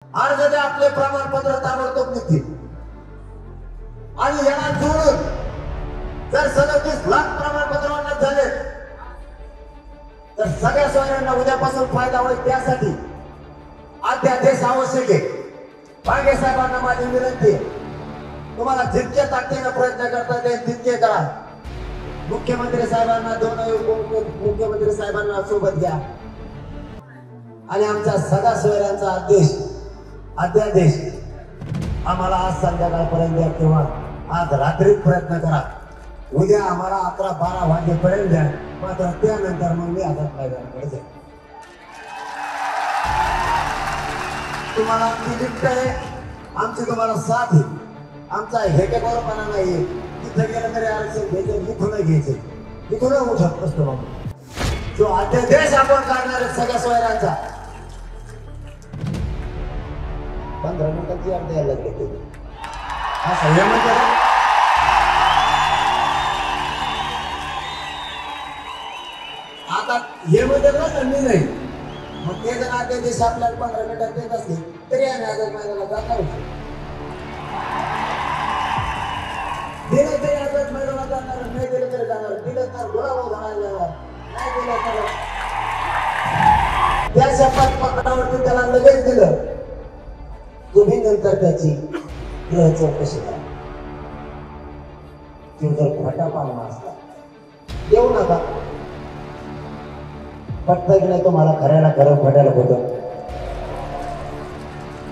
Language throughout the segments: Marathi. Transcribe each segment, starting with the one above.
अर्ज ते आपले प्रमाणपत्र ताबडतोब निघतील आणि याला जोडून जर 37 लाख प्रमाणपत्र ऑनलाईन झाले तर सगळ्या सोयऱ्यांना उद्यापासून फायदा होईल। त्यासाठी अध्यादेश आवश्यक आहे। पांगे साहेबांना माझी विनंती आहे, तुम्हाला जितके ताकदीने प्रयत्न करता येईल तितके करा। मुख्यमंत्री साहेबांना मुख्यमंत्री साहेबांना सोबत घ्या आणि आमच्या सगळ्या सोयऱ्यांचा अध्यादेश आम्हाला आज संध्याकाळपर्यंत द्या किंवा आज रात्री प्रयत्न करा। उद्या आम्हाला 11-12 वाजेपर्यंत द्या, मात्र त्यानंतर मग मी आझाद मैदानाकडे जाईल। तुम्हाला आमची लिफ्ट आहे, आमची तुम्हाला साथ आहे। आमचा हेकेबरोपणा नाहीये, तिथे गेलं तरी आरक्षण घ्यायचं, इथून घ्यायचं, इथून उठत नसतो बाबा। जो अध्यादेश आपण काढणार आहे सगळ्या सोयऱ्यांचा 15 मिनिटांची अर्ध यायला लागते हा संयम करा। आता हे मध्ये मी नाही, मग ते जर अध्यादेश आपल्याला 15 मिनिटात देत असले तरी आम्ही आझाद मैदानाला जाणार होतो। दिलं तरी आझाद मैदानाला जाणार, नाही दिलं तरी जाणार। दिलं तर गोळाभाऊ घालायला जाणार, नाही दिलं तर त्या शपथ पत्रावरती त्याला लगेच दिलं। तुम्ही नंतर त्याची गृह चौकशी करा। तो जर खोटा पाहुणा असला येऊ नका, पटत की नाही तुम्हाला, खऱ्याला खरं खोट्याला खोटं।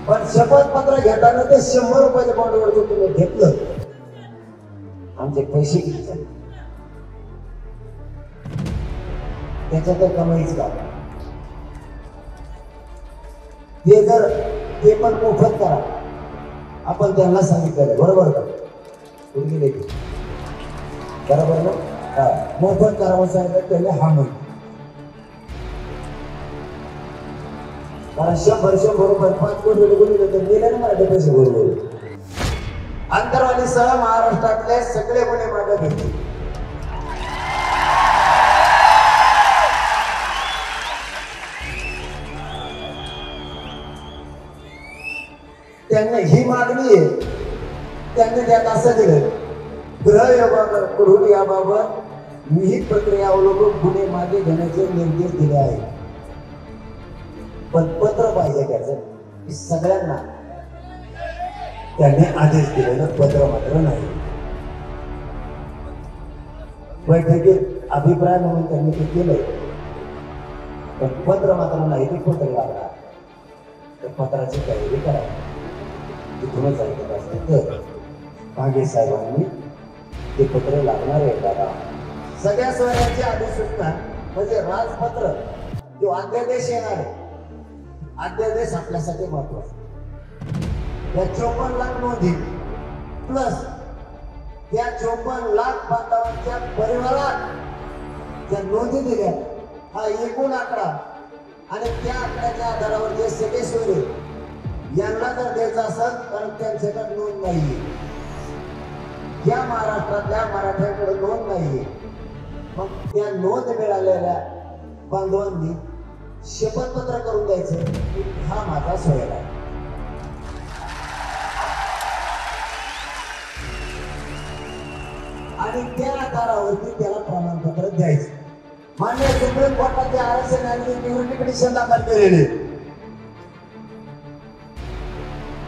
पण शपथ पत्र घेताना ते 100 रुपयाच्या बॉन्डवर जर तुम्ही घेतलं, आमचे पैसे घ्यायचे त्याच्यात कमाईच का? ते पण मोफत करा, आपण त्यांना सांगितलं बरोबर का? गेले बरोबर ना? मोफत करावं सांगितलं त्याने हा म्हणतो, कारण 100 रुपये 5 कोटी रुपये तर गेले ना मराठी पैसे बरोबर। अंतरवालीसह महाराष्ट्रातले सगळे गुन्हे मागे घेतले। त्यांनी ही मागणी आहे, त्यांनी त्यात असं दिलं, गृह विभागाकडून याबाबत विहित प्रक्रिया अवलंबून गुन्हे मागे घेण्याचे निर्देश दिले आहेत। पण पत्र पाहिजे त्याचं सगळ्यांना, त्यांनी आदेश दिलेलं पत्र मात्र नाही। बैठकीत अभिप्राय म्हणून त्यांनी ते केलंय, पण पत्र मात्र नाही। ते पत्र लागणार, तर पत्राची तयारी करा। तिथूनच ऐकत असते तर पांगे साहेबांनी ते पत्र लागणार आहे दादा। सगळ्या सोयऱ्यांची अधिसूचना म्हणजे राजपत्र जो अध्यादेश येणार आहे, अध्यादेश आपल्यासाठी महत्वाचा। या 54 लाख नोंदी प्लस त्या 54 लाख बांधवांच्या परिवारात ज्या नोंदी दिल्या, हा एकूण आकडा आणि त्या आकड्याच्या आधारावर जे सगळे सोयरे यांना जर द्यायचं असेल तर त्यांच्याकडे नोंद नाहीये, या महाराष्ट्रातल्या मराठ्यांकडे नोंद नाहीये। मग त्या नोंद मिळालेल्या बांधवांनी शपथपत्र करून द्यायचं हा माझा सोयरा आहे। आणि त्या आधारावरती त्याला प्रमाणपत्र द्यायचं। मान्य सुप्रीम कोर्टाचे आरक्षण आणि निवृत्ती पिटिशन दाखल केलेले,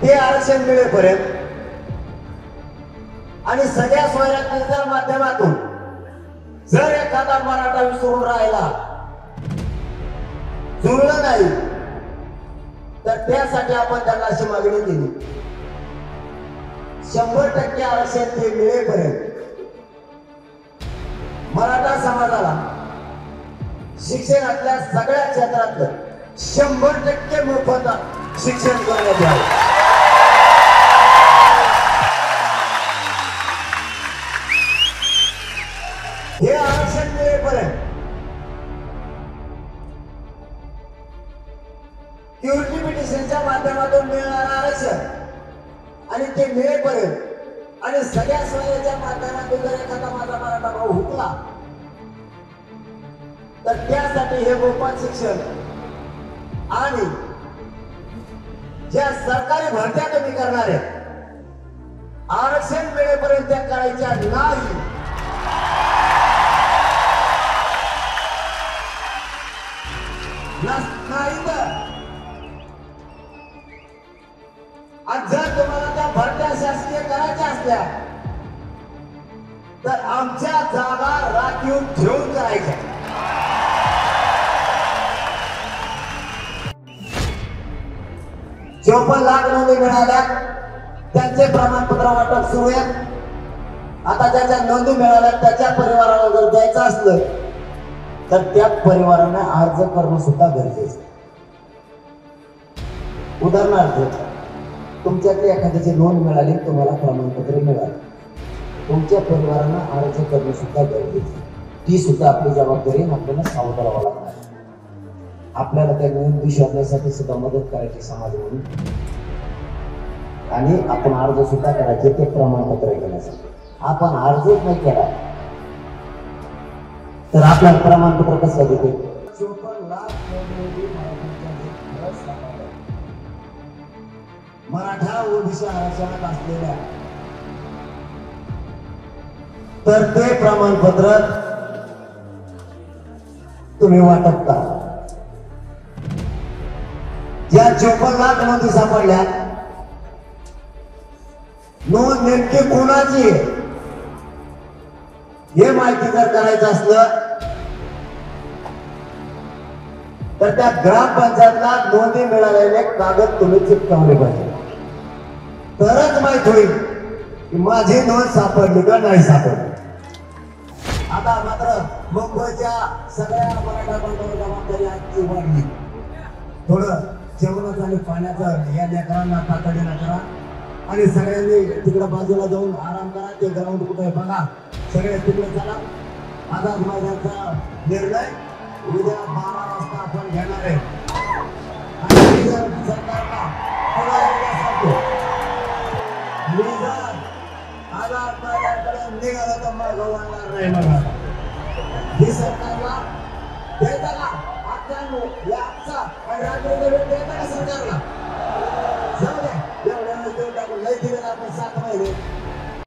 ते आरक्षण मिळेपर्यंत आणि सगळ्या सोयऱ्यांच्या माध्यमातून जर एखादा मराठा विसरून राहिला, जुळलं नाही, तर त्यासाठी आपण त्यांना अशी मागणी केली, 100% आरक्षण ते मिळेपर्यंत मराठा समाजाला शिक्षणातल्या सगळ्या क्षेत्रातलं 100% मोफत शिक्षण करण्यात यावं। हे आरक्षण मिळेपर्यंत सिक्युरिटी पिटिशनच्या माध्यमातून मिळणारं आरक्षण आणि ते मिळेपर्यंत आणि सगळ्या सोयऱ्याच्या माध्यमातून जर एखादा माझा मराठा भाऊ हुकला तर त्यासाठी हे मोफत शिक्षण आणि ज्या सरकारी भरत्या कमी करणार आहेत, आरक्षण मिळेपर्यंत त्या करायच्या नाही. नाही तर आणि जर तुम्हाला त्या भरत्या शासकीय करायच्या असल्या तर आमच्या जागा राखीव ठेवून करायच्या. चोपन्न लाख नोंदी मिळाल्या, त्यांचे प्रमाणपत्र वाटप सुरू आहे. आता ज्याच्या नोंदी मिळाल्या त्याच्या परिवाराला जर द्यायचं असलं तर त्या परिवाराने अर्ज करणं सुद्धा गरजेचं. उदाहरणार्थ तुमच्याकडे एखाद्याची नोंद मिळाली, तुम्हाला प्रमाणपत्र मिळालं, तुमच्या परिवारानं अर्ज करणं सुद्धा गरजेचं. ती सुद्धा आपली जबाबदारी आपल्याला सावध करावं लागणार. आपल्याला त्या नोंदी शोधण्यासाठी सुद्धा मदत करायची समाज म्हणून, आणि आपण अर्ज सुद्धा करायचे ते प्रमाणपत्र घेण्यासाठी. आपण अर्जच नाही केला तर आपल्याला प्रमाणपत्र कसं देते? 54 लाख मराठा ओबीसी आरक्षणात असलेल्या, तर ते प्रमाणपत्र तुम्ही वाटप करा. ज्या 54 लाख नोंदी सापडल्या, नोंद नेमकी कोणाची आहे हे माहिती जर करायचं असलं तर त्या ग्रामपंचायतला नोंदी मिळालेले कागद तुम्ही चिपकावले पाहिजे, तरच माहित होईल की माझी नोंद सापडली का नाही सापडली. आता मात्र मुंबईच्या सगळ्या मराठा बांधवांवर जबाबदारी आजची वाढली. थोडं जेवणाचं आणि पाण्याचं या लेकरांना तातडीनं करा आणि सगळ्यांनी तिकडे बाजूला जाऊन आराम करा. ते ग्राउंड कुठे आहे बघा, सगळे तिकडे चला. आझाद मैदानाचा निर्णय उद्या 12 वाजता आपण घेणार आहे. आणि सरकारला मी जर आझाद मैदानाकडे निघालं तर मग होणार नाही. बघा ही सरकारला देता का? आजच्या या आजचा आणि रात्री देता का सरकारला?